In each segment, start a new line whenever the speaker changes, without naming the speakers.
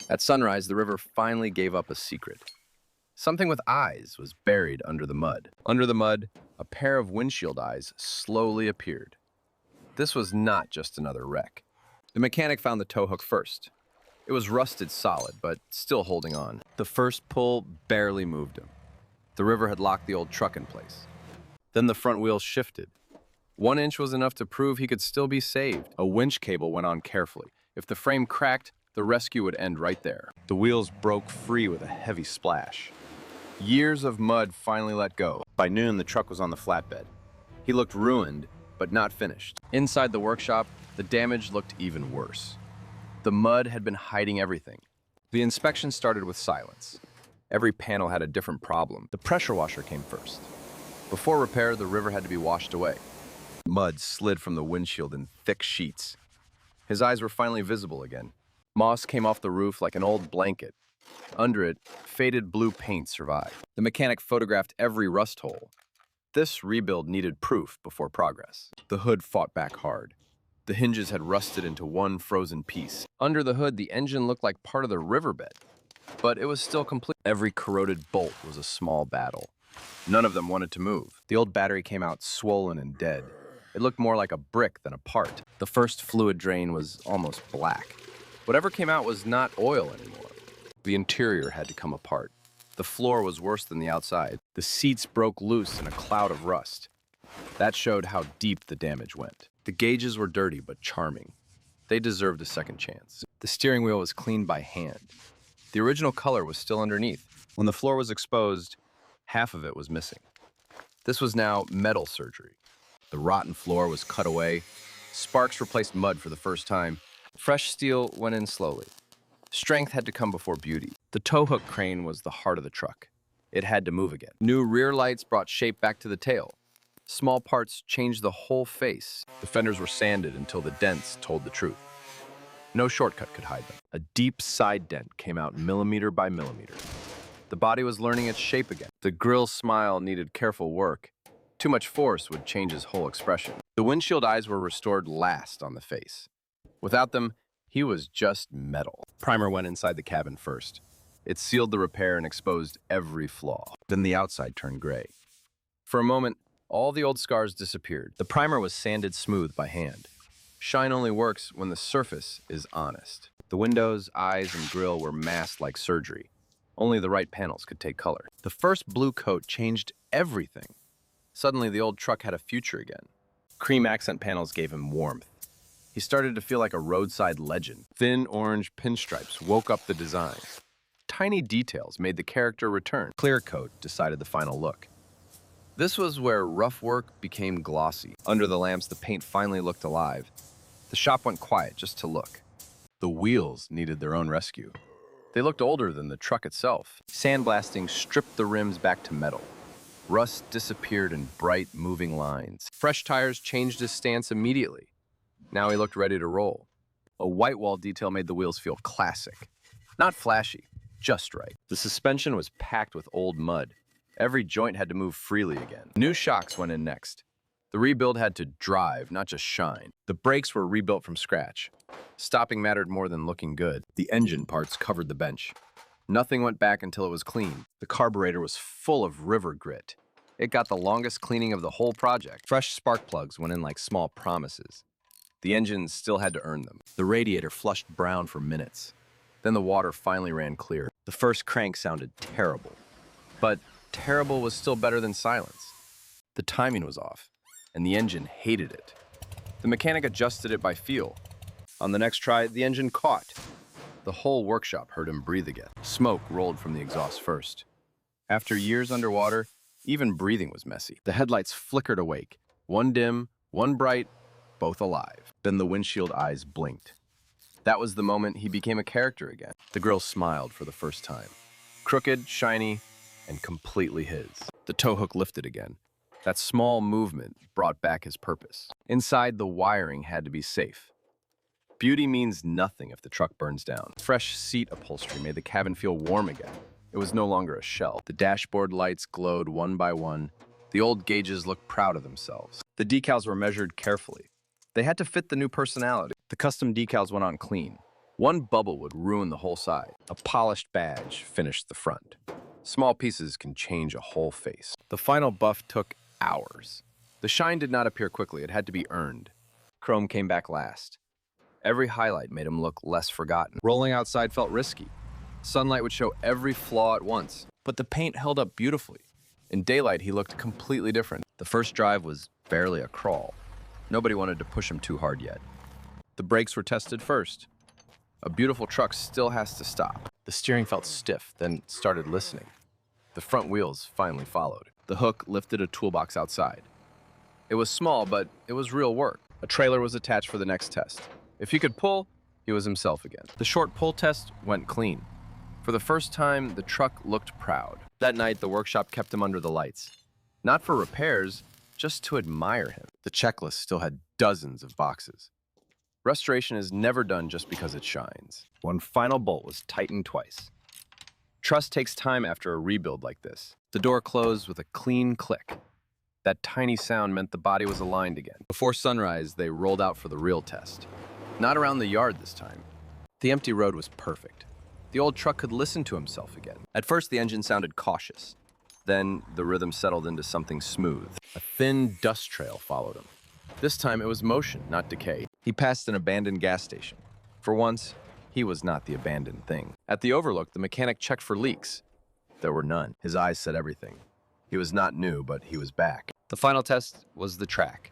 At sunrise, the river finally gave up a secret. Something with eyes was buried under the mud. Under the mud, a pair of windshield eyes slowly appeared. This was not just another wreck. The mechanic found the tow hook first. It was rusted solid, but still holding on. The first pull barely moved him. The river had locked the old truck in place. Then the front wheels shifted. 1 inch was enough to prove he could still be saved. A winch cable went on carefully. If the frame cracked, the rescue would end right there. The wheels broke free with a heavy splash. Years of mud finally let go. By noon, the truck was on the flatbed. He looked ruined, but not finished. Inside the workshop, the damage looked even worse. The mud had been hiding everything. The inspection started with silence. Every panel had a different problem. The pressure washer came first. Before repair, the river had to be washed away. Mud slid from the windshield in thick sheets. His eyes were finally visible again. Moss came off the roof like an old blanket. Under it, faded blue paint survived. The mechanic photographed every rust hole. This rebuild needed proof before progress. The hood fought back hard. The hinges had rusted into one frozen piece. Under the hood, the engine looked like part of the riverbed, but it was still complete. Every corroded bolt was a small battle. None of them wanted to move. The old battery came out swollen and dead. It looked more like a brick than a part. The first fluid drain was almost black. Whatever came out was not oil anymore. The interior had to come apart. The floor was worse than the outside. The seats broke loose in a cloud of rust. That showed how deep the damage went. The gauges were dirty but charming. They deserved a second chance. The steering wheel was cleaned by hand. The original color was still underneath. When the floor was exposed, half of it was missing. This was now metal surgery. The rotten floor was cut away. Sparks replaced mud for the first time. Fresh steel went in slowly. Strength had to come before beauty. The tow hook crane was the heart of the truck. It had to move again. New rear lights brought shape back to the tail. Small parts changed the whole face. The fenders were sanded until the dents told the truth. No shortcut could hide them. A deep side dent came out millimeter by millimeter. The body was learning its shape again. The grille smile needed careful work. Too much force would change his whole expression. The windshield eyes were restored last on the face. Without them, he was just metal. Primer went inside the cabin first. It sealed the repair and exposed every flaw. Then the outside turned gray. For a moment, all the old scars disappeared. The primer was sanded smooth by hand. Shine only works when the surface is honest. The windows, eyes, and grille were masked like surgery. Only the right panels could take color. The first blue coat changed everything. Suddenly, the old truck had a future again. Cream accent panels gave him warmth. He started to feel like a roadside legend. Thin orange pinstripes woke up the design. Tiny details made the character return. Clear coat decided the final look. This was where rough work became glossy. Under the lamps, the paint finally looked alive. The shop went quiet just to look. The wheels needed their own rescue. They looked older than the truck itself. Sandblasting stripped the rims back to metal. Rust disappeared in bright, moving lines. Fresh tires changed his stance immediately. Now he looked ready to roll. A white wall detail made the wheels feel classic. Not flashy, just right. The suspension was packed with old mud. Every joint had to move freely again. New shocks went in next. The rebuild had to drive, not just shine. The brakes were rebuilt from scratch. Stopping mattered more than looking good. The engine parts covered the bench. Nothing went back until it was clean. The carburetor was full of river grit. It got the longest cleaning of the whole project. Fresh spark plugs went in like small promises. The engine still had to earn them. The radiator flushed brown for minutes. Then the water finally ran clear. The first crank sounded terrible. But terrible was still better than silence. The timing was off, and the engine hated it. The mechanic adjusted it by feel. On the next try, the engine caught. The whole workshop heard him breathe again. Smoke rolled from the exhaust first. After years underwater, even breathing was messy. The headlights flickered awake. One dim, one bright, both alive. Then the windshield eyes blinked. That was the moment he became a character again. The girl smiled for the first time. Crooked, shiny, and completely his. The tow hook lifted again. That small movement brought back his purpose. Inside, the wiring had to be safe. Beauty means nothing if the truck burns down. Fresh seat upholstery made the cabin feel warm again. It was no longer a shell. The dashboard lights glowed one by one. The old gauges looked proud of themselves. The decals were measured carefully. They had to fit the new personality. The custom decals went on clean. One bubble would ruin the whole side. A polished badge finished the front. Small pieces can change a whole face. The final buff took hours. The shine did not appear quickly, it had to be earned. Chrome came back last. Every highlight made him look less forgotten. Rolling outside felt risky. Sunlight would show every flaw at once, but the paint held up beautifully. In daylight, he looked completely different. The first drive was barely a crawl. Nobody wanted to push him too hard yet. The brakes were tested first. A beautiful truck still has to stop. The steering felt stiff, then started listening. The front wheels finally followed. The hook lifted a toolbox outside. It was small, but it was real work. A trailer was attached for the next test. If he could pull, he was himself again. The short pull test went clean. For the first time, the truck looked proud. That night, the workshop kept him under the lights. Not for repairs, just to admire him. The checklist still had dozens of boxes. Restoration is never done just because it shines. One final bolt was tightened twice. Trust takes time after a rebuild like this. The door closed with a clean click. That tiny sound meant the body was aligned again. Before sunrise, they rolled out for the real test. Not around the yard this time. The empty road was perfect. The old truck could listen to himself again. At first, the engine sounded cautious. Then, the rhythm settled into something smooth. A thin dust trail followed him. This time, it was motion, not decay. He passed an abandoned gas station. For once, he was not the abandoned thing. At the overlook, the mechanic checked for leaks. There were none. His eyes said everything. He was not new, but he was back. The final test was the track.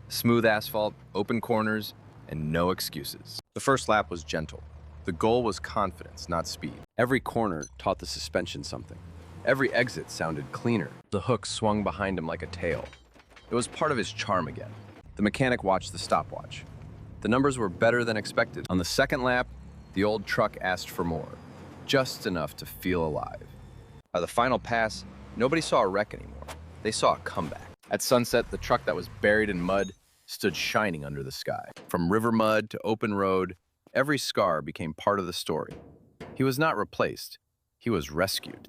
Smooth asphalt, open corners, and no excuses. The first lap was gentle. The goal was confidence, not speed. Every corner taught the suspension something. Every exit sounded cleaner. The hook swung behind him like a tail. It was part of his charm again. The mechanic watched the stopwatch. The numbers were better than expected. On the second lap, the old truck asked for more, just enough to feel alive. By the final pass, nobody saw a wreck anymore. They saw a comeback. At sunset, the truck that was buried in mud stood shining under the sky. From river mud to open road, every scar became part of the story. He was not replaced. He was rescued.